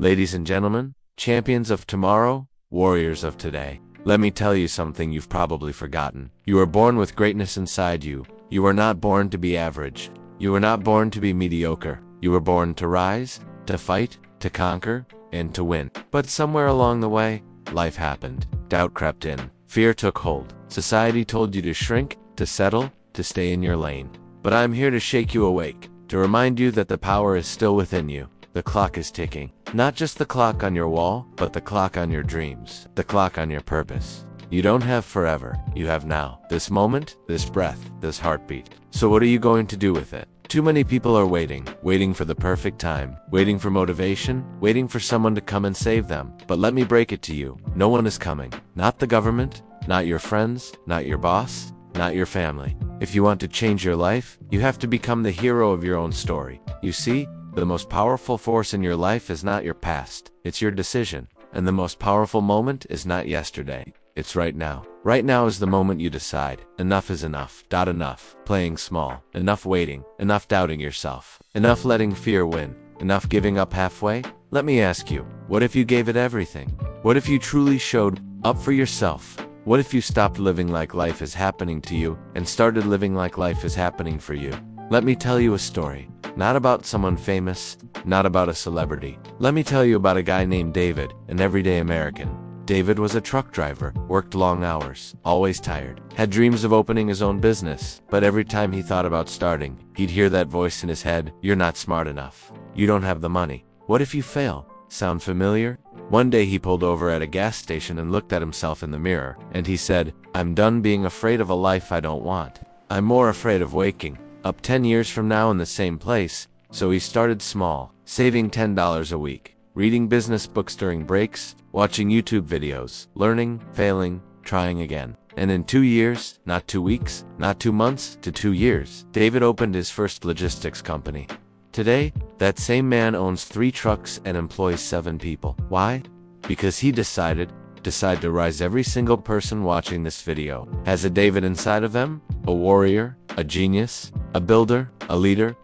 Ladies and gentlemen, champions of tomorrow, warriors of today, let me tell you something you've probably forgotten. You are born with greatness inside you. You are not born to be average. You were not born to be mediocre. You were born to rise, to fight, to conquer, and to win. But somewhere along the way, life happened. Doubt crept in. Fear took hold. Society told you to shrink, to settle, to stay in your lane. But I'm here to shake you awake, to remind you that the power is still within you. The clock is ticking. Not just the clock on your wall, but the clock on your dreams. The clock on your purpose. You don't have forever. You have now. This moment, this breath, this heartbeat. So what are you going to do with it? Too many people are waiting for the perfect time, waiting for motivation, waiting for someone to come and save them. But let me break it to you. No one is coming. Not the government, not your friends, not your boss, not your family. If you want to change your life, you have to become the hero of your own story. You see, the most powerful force in your life is not your past, it's your decision. And the most powerful moment is not yesterday, it's right now. Right now is the moment you decide, enough is enough, enough playing small, enough waiting, enough doubting yourself, enough letting fear win, enough giving up halfway. Let me ask you, what if you gave it everything? What if you truly showed up for yourself? What if you stopped living like life is happening to you and started living like life is happening for you? Let me tell you a story. Not about someone famous, not about a celebrity. Let me tell you about a guy named David, an everyday American. David was a truck driver, worked long hours, always tired, had dreams of opening his own business, but every time he thought about starting, he'd hear that voice in his head, "You're not smart enough. You don't have the money. What if you fail?" Sound familiar? One day he pulled over at a gas station and looked at himself in the mirror, and he said, "I'm done being afraid of a life I don't want. I'm more afraid of waking up 10 years from now in the same place." So he started small, saving $10 a week, reading business books during breaks, watching YouTube videos, learning, failing, trying again. And in 2 years, not 2 weeks, not 2 months, to 2 years, David opened his first logistics company. Today, that same man owns 3 trucks and employs 7 people. Why? Because he decided to rise. Every single person watching this video has a David inside of them, a warrior, a genius, a builder, a leader,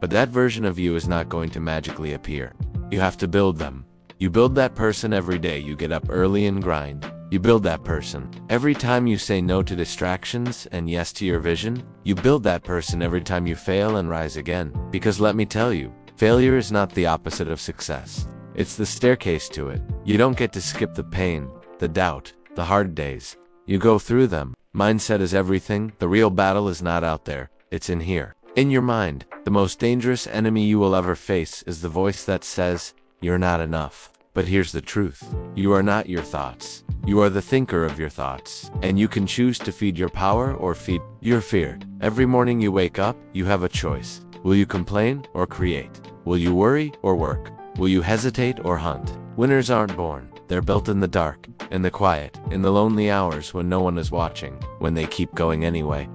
but that version of you is not going to magically appear. You have to build them. You build that person every day. You get up early and grind. You build that person. Every time you say no to distractions and yes to your vision, you build that person every time you fail and rise again. Because let me tell you, failure is not the opposite of success. It's the staircase to it. You don't get to skip the pain, the doubt, the hard days. You go through them. Mindset is everything. The real battle is not out there. It's in here. In your mind. The most dangerous enemy you will ever face is the voice that says, "You're not enough." But here's the truth. You are not your thoughts. You are the thinker of your thoughts. And you can choose to feed your power or feed your fear. Every morning you wake up, you have a choice. Will you complain or create? Will you worry or work? Will you hesitate or hunt? Winners aren't born. They're built in the dark, in the quiet, in the lonely hours when no one is watching, when they keep going anyway.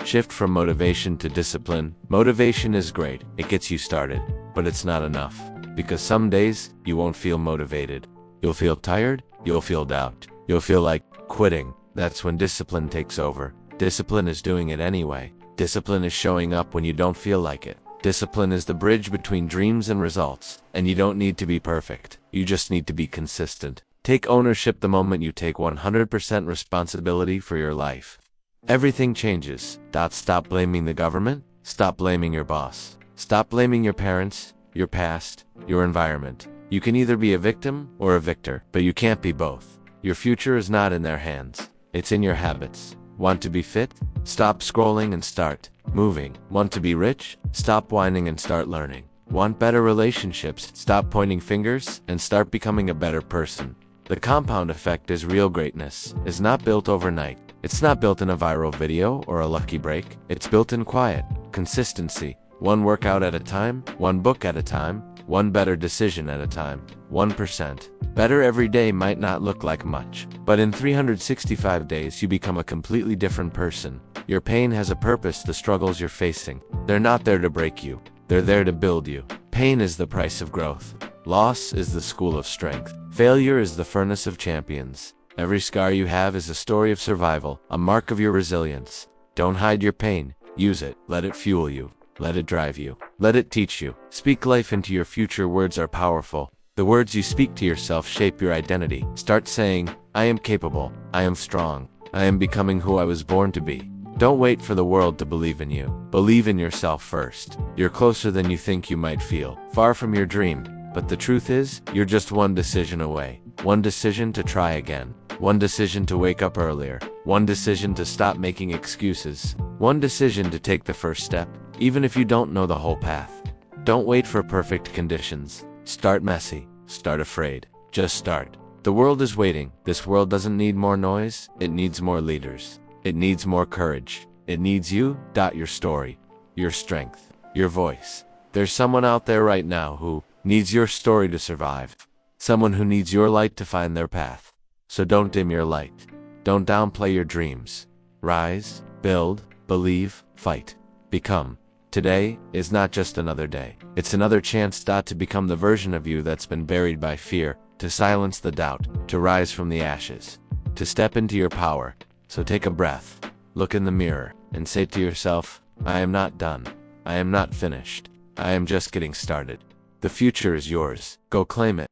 Shift from motivation to discipline. Motivation is great. It gets you started, but it's not enough. Because some days, you won't feel motivated. You'll feel tired, you'll feel doubt, you'll feel like quitting. That's when discipline takes over. Discipline is doing it anyway. Discipline is showing up when you don't feel like it. Discipline is the bridge between dreams and results. And you don't need to be perfect. You just need to be consistent. Take ownership the moment you take 100% responsibility for your life. Everything changes. Stop blaming the government. Stop blaming your boss. Stop blaming your parents, your past, your environment. You can either be a victim or a victor, but you can't be both. Your future is not in their hands. It's in your habits. Want to be fit? Stop scrolling and start moving. Want to be rich? Stop whining and start learning. Want better relationships? Stop pointing fingers and start becoming a better person. The compound effect is real greatness. It's not built overnight. It's not built in a viral video or a lucky break. It's built in quiet consistency. One workout at a time, one book at a time, one better decision at a time. 1%. Better every day might not look like much, but in 365 days you become a completely different person. Your pain has a purpose. The struggles you're facing, they're not there to break you. They're there to build you. Pain is the price of growth. Loss is the school of strength. Failure is the furnace of champions. Every scar you have is a story of survival, a mark of your resilience. Don't hide your pain. Use it. Let it fuel you. Let it drive you. Let it teach you. Speak life into your future. Words are powerful. The words you speak to yourself shape your identity. Start saying, I am capable, I am strong, I am becoming who I was born to be. Don't wait for the world to believe in you. Believe in yourself first. You're closer than you think you might feel, far from your dream. But the truth is, you're just one decision away. One decision to try again. One decision to wake up earlier. One decision to stop making excuses. One decision to take the first step, even if you don't know the whole path. Don't wait for perfect conditions. Start messy. Start afraid. Just start. The world is waiting. This world doesn't need more noise. It needs more leaders. It needs more courage. It needs you. Your story, your strength, your voice. There's someone out there right now who needs your story to survive. Someone who needs your light to find their path. So don't dim your light. Don't downplay your dreams. Rise, build, believe, fight, become. Today is not just another day. It's another chance to become the version of you that's been buried by fear, to silence the doubt, to rise from the ashes, to step into your power. So take a breath, look in the mirror, and say to yourself, I am not done. I am not finished. I am just getting started. The future is yours. Go claim it.